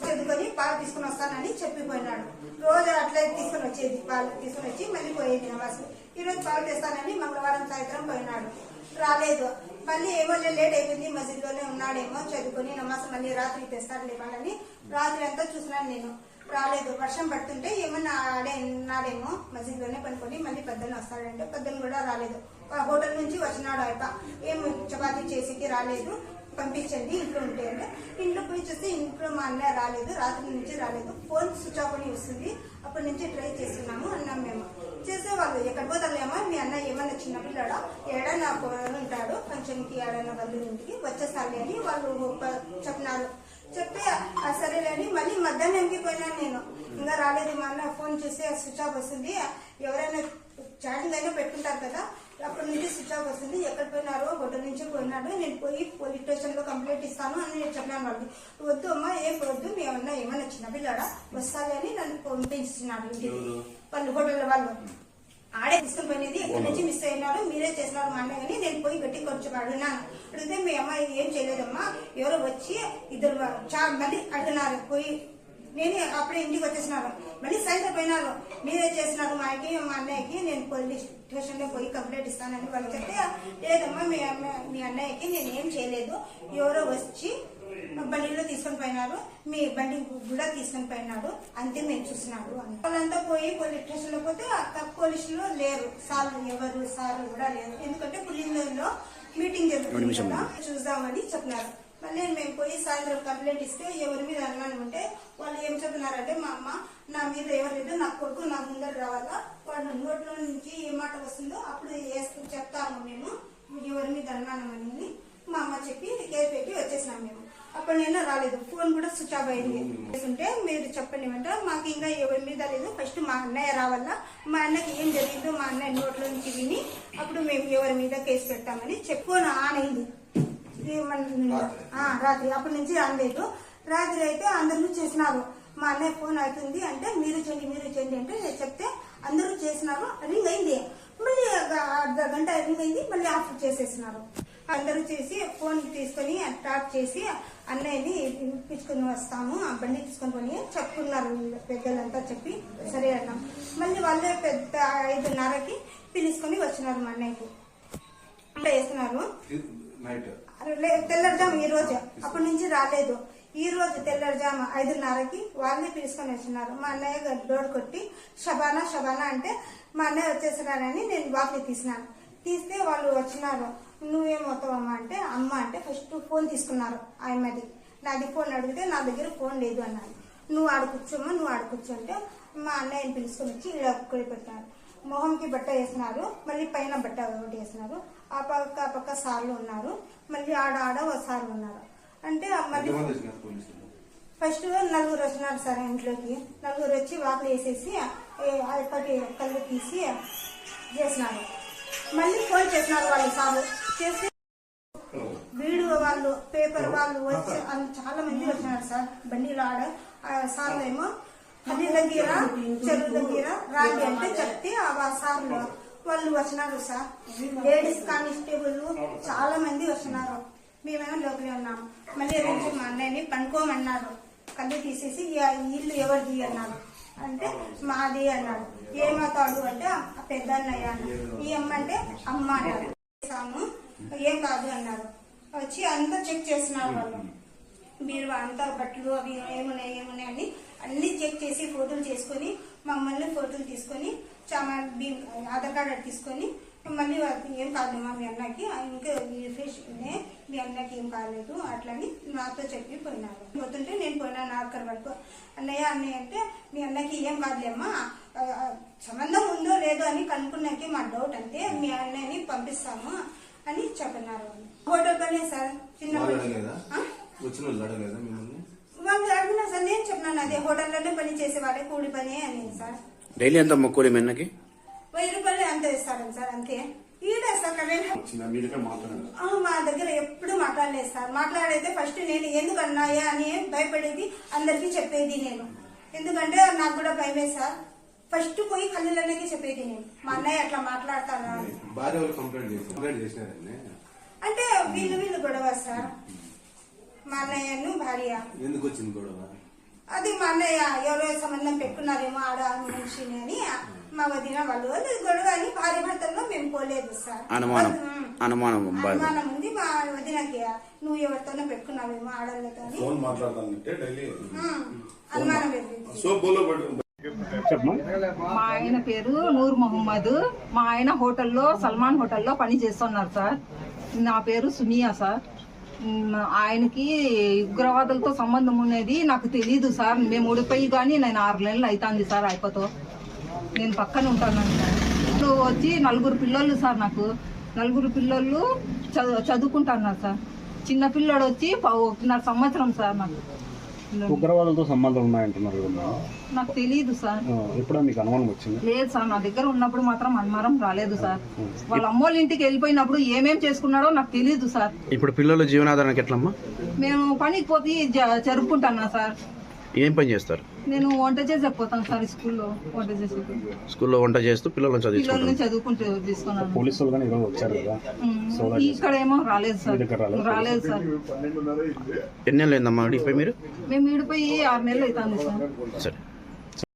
చదువుకొని పాలు తీసుకుని వస్తానని చెప్పిపోయినాడు. రోజు అట్లా తీసుకుని వచ్చేది, పాలు తీసుకుని వచ్చి మళ్ళీ పోయేది నమాజ్. ఈ రోజు పాలు తెస్తానని మంగళవారం సాయంత్రం పోయినాడు, రాలేదు. మళ్ళీ ఏమో లేట్ అయిపోయింది, మసీద్ లోనే ఉన్నాడేమో చదువుకొని నమాజ్, మళ్ళీ రాత్రి తెస్తాడు లేవాలని రాత్రి అంతా చూసినాను నేను, రాలేదు. వర్షం పడుతుంటే ఏమన్నా ఆడే ఉన్నాడేమో మసీద్ లోనే పనుకొని మళ్ళీ పెద్దలు వస్తాడంటే పెద్దలు కూడా రాలేదు. హోటల్ నుంచి వచ్చినాడు ఆయన, ఏం చపాతీ చేసేకి రాలేదు, పంపించండి ఇంట్లో ఉంటే అంటే ఇంట్లో పోయి చూస్తే ఇంట్లో మా అన్నయ్య రాలేదు, రాత్రి నుంచి రాలేదు. ఫోన్ స్విచ్ ఆఫ్ అని వస్తుంది, అప్పటి నుంచి ట్రై చేస్తున్నాము అన్నాం మేము. చేసేవాళ్ళు ఎక్కడ పోతాలేమో మీ అన్న ఏమన్నా చిన్నపిల్లాడా ఏడన్నా ఉంటాడు ఫంక్షన్ కి ఏడన్నా వాళ్ళు ఇంటికి వచ్చేస్తాను అని వాళ్ళు చెప్పినారు. చెప్తే సరేలేని మళ్ళీ మధ్యాహ్నంకి పోయినాను నేను, ఇంకా రాలేదు. మా అన్న ఫోన్ చూసి స్విచ్ ఆఫ్ వస్తుంది, ఎవరైనా చాటింగ్ అయినా పెట్టుకుంటారు కదా, అప్పటి నుంచి స్విచ్ ఆఫ్ వస్తుంది. ఎక్కడ పోయినారో హోటల్ నుంచి పోయినాడు, నేను పోయి పోలీస్ స్టేషన్ లో కంప్లైంట్ ఇస్తాను అని నేను చెప్పాను వాళ్ళకి. వద్దు అమ్మా ఏం వద్దు, మీ ఏమన్నా చిన్నపిల్లాడా వస్తాలి అని నన్ను పంపించినాడు ఇంటికి. వాళ్ళు హోటల్ వాళ్ళు ఆడే తీసుకుని పోయినది, ఎక్కడి నుంచి మిస్ అయినారు, మీరే చేసినారు మా అన్నయ్య అని నేను పోయి గట్టి కొంచెం అడిగినాను. అడిగితే మీ అమ్మాయి ఏం చేయలేదమ్మా, ఎవరో వచ్చి ఇద్దరు మళ్ళీ అడిగినారు. పోయి నేను అప్పుడే ఇంటికి వచ్చేసినాను, మళ్ళీ సాయంత్రం పోయినాను, మీరే చేసినారు మాకి మా అన్నయ్యకి, నేను పోలీస్ స్టేషన్ లో పోయి కంప్లైంట్ ఇస్తానని వాళ్ళు చెప్తే, లేదమ్మా మీ అన్నయ్యకి నేను ఏం చేయలేదు, ఎవరో వచ్చి బండిలో తీసుకొని పోయినారు, మీ బండి కూడా తీసుకొని పోయినాడు, అంతే మేము చూసినాడు అని. వాళ్ళంతా పోయి పోలీస్ స్టేషన్ లో పోతే పోలీసులు లేరు, ఎవరు సార్లు కూడా లేరు, ఎందుకంటే పులిందలో మీటింగ్ జరుగుతుంది కదా చూద్దామని చెప్పినారు. మళ్ళీ మేము పోయి సాయంత్రం కంప్లైంట్ ఇస్తే ఎవరి మీద అనుమానం ఉంటే వాళ్ళు ఏం చెప్తున్నారంటే, మా అమ్మ నా మీద ఎవరు లేదు, నా కొడుకు నా ముందర రావాలా, వాడు నోట్లో నుంచి ఏ మాట వస్తుందో అప్పుడు చెప్తాము మేము ఎవరి మీద అనుమానం అని మా అమ్మ చెప్పి కేసు పెట్టి వచ్చేసినాం మేము. అప్పుడు నేను రాలేదు, ఫోన్ కూడా స్విచ్ ఆఫ్ అయింది. ఉంటే మీరు చెప్పండి అంటే మాకు ఇంకా ఎవరి మీద లేదు, ఫస్ట్ మా అన్నయ్య రావాలా, మా అన్నకి ఏం జరిగిందో మా అన్నయ్య నోట్లో నుంచి విని అప్పుడు మేము ఎవరి మీద కేసు పెట్టామని చెప్పు ఆన్ అయింది రాత్రి. అప్పటి నుంచి అనలేదు. రాత్రి అయితే అందరూ చేసినారు, మా అన్నయ్య ఫోన్ అవుతుంది అంటే మీరు చేయండి అంటే చెప్తే అందరూ చేసినారు. రింగ్ అయింది, మళ్ళీ అర్ధ గంట రింగ్ అయింది, మళ్ళీ ఆఫ్ చేసేసినారు. అందరూ చేసి ఫోన్ తీసుకొని టాప్ చేసి అన్నయ్యని పిలుచుకుని వస్తాము, ఆ బండి తీసుకొని పోయి చెప్పుకున్నారు పెద్దలంతా చెప్పి సరే అన్నాం. మళ్ళీ వాళ్ళే పెద్ద 5:30కి పిలుచుకొని వచ్చినారు మా అన్నయ్యకి. అట్లా వేస్తున్నారు తెల్లవారుజాము ఈ రోజు, అప్పటి నుంచి రాలేదు. ఈ రోజు తెల్లవారుజాము 5:30కి వాళ్ళే పిలుచుకొని వచ్చినారు. మా అన్నయ్య డోర్ కొట్టి షబానా అంటే మా అన్నయ్య వచ్చేసినారని నేను వాకిలి తీసినాను. తీస్తే వాళ్ళు వచ్చినారు. నువ్వేమవుతావమ్మా అంటే అమ్మ అంటే ఫస్ట్ ఫోన్ తీసుకున్నారు ఆయమ్మది. నాది ఫోన్ అడిగితే నా దగ్గర ఫోన్ లేదు అన్నాను. నువ్వు ఆడుకొచ్చమ్మా, నువ్వు ఆడుకొచ్చు అంటే మా అన్నయ్యని పిలుచుకొని వచ్చి ఇలా ఒక్కడి పెట్టారు. మొహంకి బట్ట వేసినారు, మళ్ళీ పైన బట్ట ఒకటి వేసినారు. ఆ పక్క సార్లు ఉన్నారు, మళ్ళీ ఆడ ఓ సార్లు ఉన్నారు. అంటే మళ్ళీ ఫస్ట్ 4 వచ్చినారు సార్ ఇంట్లోకి. 4 వచ్చి వాకులు వేసేసి అక్కడి కళ్ళు తీసి చేసినారు. మళ్ళీ ఫోన్ చేసినారు వాళ్ళు సార్లు చేసి వీడియో వాళ్ళు పేపర్ వాళ్ళు వచ్చి చాలా మంది వచ్చినారు సార్ బండిలో. సార్లు ఏమో పల్లి దగ్గర చెరువు దగ్గర రాండి అంటే చెప్తే ఆ సార్లు వాళ్ళు వచ్చినారు సార్. లేడీస్ కానిస్టేబుల్ చాలా మంది వచ్చినారు. మేమేమో లోపలే ఉన్నాము. మళ్ళీ రోజు మా అన్నయ్యని పనుకోమన్నారు. కళ్ళు తీసేసి ఇల్లు ఎవరిది అన్నారు అంటే మాది అన్నాడు. ఏమవుతాడు అంటే పెద్ద అన్నయ్య అన్నాడు. ఈ అమ్మ అంటే అమ్మ అన్నాడు. ఏం కాదు అన్నారు. వచ్చి అంతా చెక్ చేసినారు వాళ్ళు. మీరు అంతా బట్టలు అవి ఏమున్నాయి అని అన్ని చెక్ చేసి ఫోటోలు చేసుకొని మమ్మల్ని ఫోటోలు తీసుకొని ఆధార్ కార్డు తీసుకొని మళ్ళీ ఏం కాదమ్మా మీ అన్నకి, ఇంకా మీ అన్నకి ఏం కాలేదు అట్లని నాతో చెప్పి పోయినారు. పోతుంటే నేను పోయినాను ఆర్కర్ వరకు. అన్నయ్య అంటే మీ అన్నకి ఏం కాదులేమ్మా, సంబంధం ఉందో లేదో అని కనుక్కున్నాకే మా డౌట్ అంతే, మీ అన్నయ్యని పంపిస్తాము అని చెప్పినారు. హోటల్ పనే సార్ చిన్న వాళ్ళు అడిగినా సార్ నేను చెప్పినాను అదే హోటల్లోనే పని చేసేవాడే కూలి పని అని సార్. డైలీ ఎంత కూలి మెన్నకి 1000 రూపాయలు అంత ఇస్తారని సార్ అంతే. ఈడే సార్ మా దగ్గర ఎప్పుడు మాట్లాడలేదు సార్. మాట్లాడైతే ఫస్ట్ నేను ఎందుకు అన్నాయా అని భయపడేది, అందరికి చెప్పేది నేను. ఎందుకంటే నాకు కూడా భయమే సార్. ఫస్ట్ పోయి కళ్ళకి చెప్పేది నేను, మా అన్నయ్య అట్లా మాట్లాడతారా అంటే వీళ్ళు గొడవ సార్. మా అన్నయ్యను భార్య. ఎందుకు వచ్చింది గొడవ? అది మా అన్నయ్య ఎవరో సంబంధం పెట్టుకున్నారేమో ఆడ మనిషిని అని మా వదిన వాళ్ళు గొడవ అని భార్య భర్తల్లో మేము పోలేదు సార్. అనుమానం అనుమానం ఉంది మా వదినకి, నువ్వు ఎవరితోనో పెట్టుకున్నావేమో ఆడవాళ్ళతో అని ఫోన్ మాట్లాడుతానంటే డైలీ అనుమానం వెళ్ళింది. సో బోలో పట్టు. మా ఆయన పేరు నూర్ మొహమ్మద్. మా ఆయన హోటల్లో సల్మాన్ హోటల్లో పని చేస్తున్నారు సార్. నా పేరు సునియా సార్. ఆయనకి ఉగ్రవాదులతో సంబంధం ఉన్నది నాకు తెలీదు సార్. మేము ఓడిపోయి కానీ నేను 6 నెలలు అవుతుంది సార్. అయిపోతో నేను పక్కన ఉంటాను సార్. ఇప్పుడు వచ్చి 4 పిల్లలు సార్. నాకు 4 పిల్లలు చదువుకుంటున్నారు సార్. చిన్న పిల్లడు వచ్చి 1.5 సంవత్సరం సార్. నాకు ఉగ్రవాదులతో సంబంధం ఉన్నాయంటున్నారు కదా, నాకు తెలియదు సార్. ఎప్పుడో మీకు అనుమానం వచ్చింది? లేదు సార్, నా దగ్గర ఉన్నప్పుడు మాత్రం అనుమానం రాలేదు సార్. వాళ్ళ అమ్మోళ్ళ ఇంటికి వెళ్ళిపోయినప్పుడు ఏమేం చేసుకున్నాడో నాకు తెలియదు సార్. ఇప్పుడు పిల్లల జీవనాధారానికి ఎట్లమ్మా? మేము పనికి పోతే జరుపుకుంటున్నా సార్. ఏం పని చేస్తారు? నేను వంట చేసి పోతాను సార్. స్కూల్లో వంట చేసి స్కూల్లో వంట చేస్తూ పిల్లలను చదివించుకుంటారు. పిల్లల్ని చదువుకుంటూ తీసుకున్నాను. పోలీసులు కానీ ఈరోజు వచ్చారు కదా, ఇక్కడ ఏమో రాలేదు సార్. రాలేదు సార్. ఎన్ని నెలలు అయిందమ్మా ఇప్పుడు మీరు? మేము ఈడిపోయి 6 నెలలు అవుతుంది సార్. సరే.